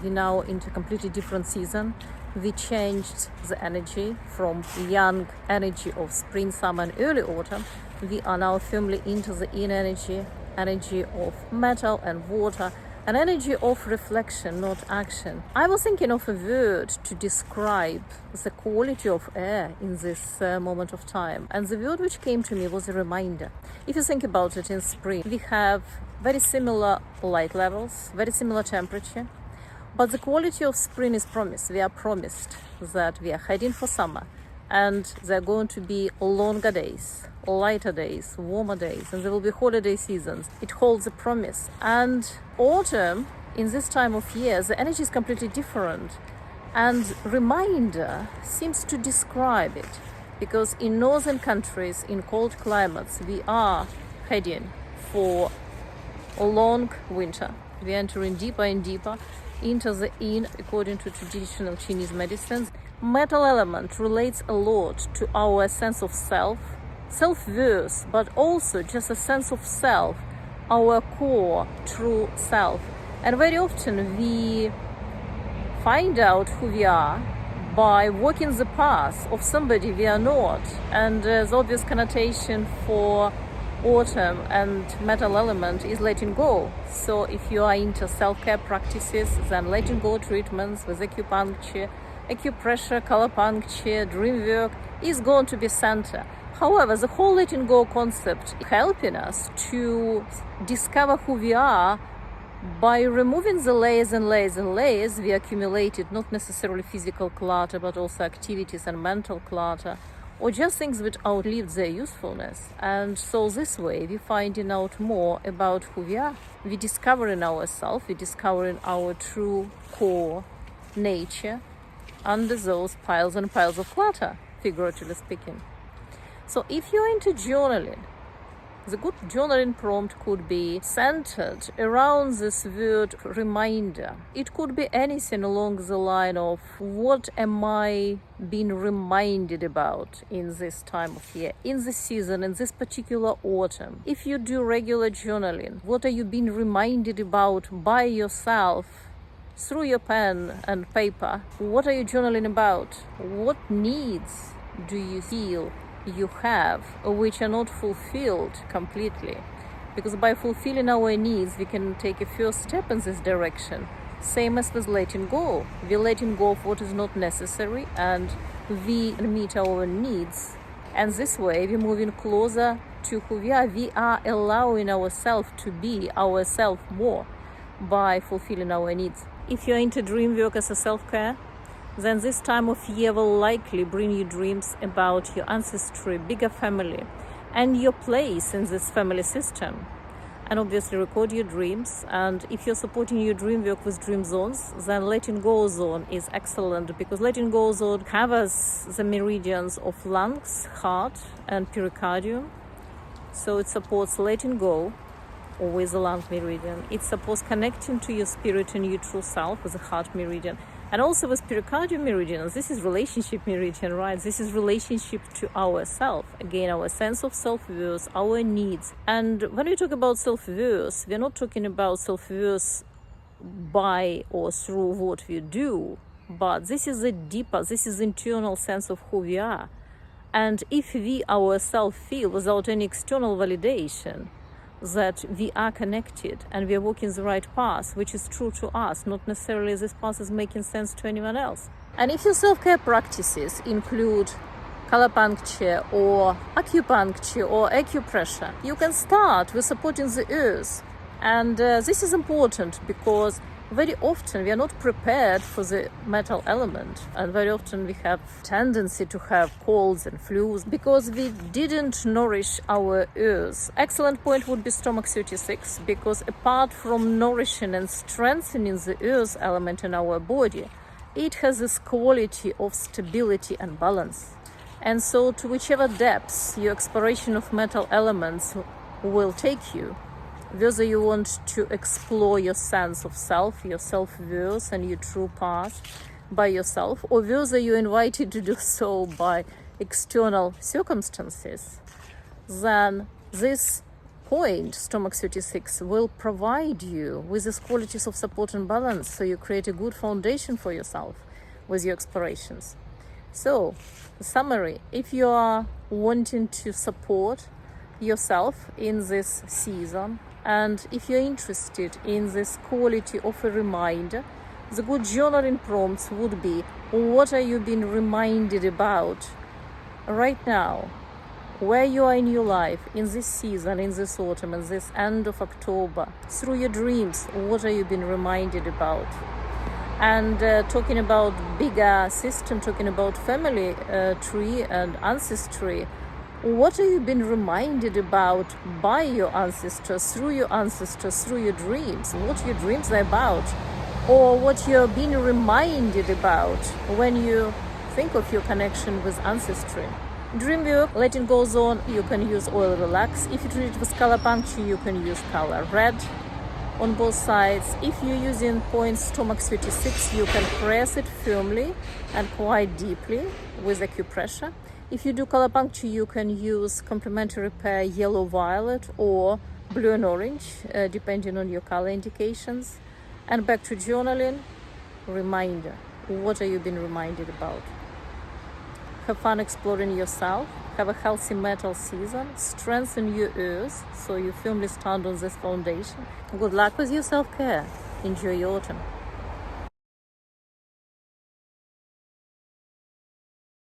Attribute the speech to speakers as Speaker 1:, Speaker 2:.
Speaker 1: we're now into a completely different season. We changed the energy from young energy of spring, summer and early autumn. We are now firmly into the yin energy, energy of metal and water, an energy of reflection, not action. I was thinking of a word to describe the quality of air in this moment of time. And the word which came to me was a reminder. If you think about it, in spring, we have very similar light levels, very similar temperature. But the quality of spring is promised. We are promised that we are heading for summer. And there are going to be longer days, lighter days, warmer days, and there will be holiday seasons. It holds a promise. And autumn, in this time of year, the energy is completely different. And reminder seems to describe it. Because in northern countries, in cold climates, we are heading for a long winter. We are entering deeper and deeper into the yin, according to traditional Chinese medicines. Metal element relates a lot to our sense of self, self-worth, but also just a sense of self, our core, true self. And very often we find out who we are by walking the path of somebody we are not. And the obvious connotation for autumn and metal element is letting go. So if you are into self-care practices, then letting go treatments with acupuncture, Acupressure, Colourpuncture, Dreamwork is going to be center. However, the whole letting go concept is helping us to discover who we are by removing the layers and layers and layers we accumulated, not necessarily physical clutter, but also activities and mental clutter, or just things which outlived their usefulness. And so this way, we're finding out more about who we are. We're discovering ourselves, we're discovering our true core nature, under those piles and piles of clutter, figuratively speaking. So if you're into journaling, the good journaling prompt could be centered around this word reminder. It could be anything along the line of what am I being reminded about in this time of year, in this season, in this particular autumn. If you do regular journaling, what are you being reminded about by yourself through your pen and paper? What are you journaling about? What needs do you feel you have which are not fulfilled completely? Because by fulfilling our needs, we can take a first step in this direction. Same as with letting go. We're letting go of what is not necessary and we meet our needs. And this way, we're moving closer to who we are. We are allowing ourselves to be ourselves more by fulfilling our needs. If you're into dreamwork as a self-care, then this time of year will likely bring you dreams about your ancestry, bigger family, and your place in this family system. And obviously record your dreams. And if you're supporting your dream work with dream zones, then letting go zone is excellent, because letting go zone covers the meridians of lungs, heart, and pericardium. So it supports letting go, or with the lung meridian. It supports connecting to your spirit and your true self with the heart meridian. And also with pericardium meridian, this is relationship meridian, right? This is relationship to ourself. Again, our sense of self-worth, our needs. And when we talk about self-worth, we're not talking about self-worth by or through what we do, but this is a deeper, this is internal sense of who we are. And if we ourselves feel without any external validation that we are connected and we are walking the right path, which is true to us, not necessarily this path is making sense to anyone else. And if your self-care practices include colourpuncture or acupuncture or acupressure, you can start with supporting the earth. And this is important because very often we are not prepared for the metal element, and very often we have tendency to have colds and flus because we didn't nourish our earth. Excellent point would be stomach 36, because apart from nourishing and strengthening the earth element in our body, it has this quality of stability and balance. And so to whichever depths your exploration of metal elements will take you, whether you want to explore your sense of self, your self-worth and your true path by yourself, or whether you're invited to do so by external circumstances, then this point, stomach 36, will provide you with these qualities of support and balance, so you create a good foundation for yourself with your explorations. So, summary, if you are wanting to support yourself in this season, and if you're interested in this quality of a reminder, the good journaling prompts would be, what are you being reminded about right now, where you are in your life, in this season, in this autumn, in this end of October, through your dreams, what are you being reminded about? And talking about bigger system, talking about family tree and ancestry, what are you being reminded about by your ancestors, through your dreams? What your dreams are about, or what you're being reminded about when you think of your connection with ancestry. Dreamwork, letting go zone, you can use oil relax. If you treat it with Colourpuncture, you can use color red on both sides. If you're using point stomach 36, you can press it firmly and quite deeply with acupressure. If you do Colourpuncture, you can use complementary pair yellow-violet or blue and orange, depending on your color indications. And back to journaling, reminder. What are you being reminded about? Have fun exploring yourself. Have a healthy metal season. Strengthen your earth so you firmly stand on this foundation. Good luck with your self-care. Enjoy your autumn.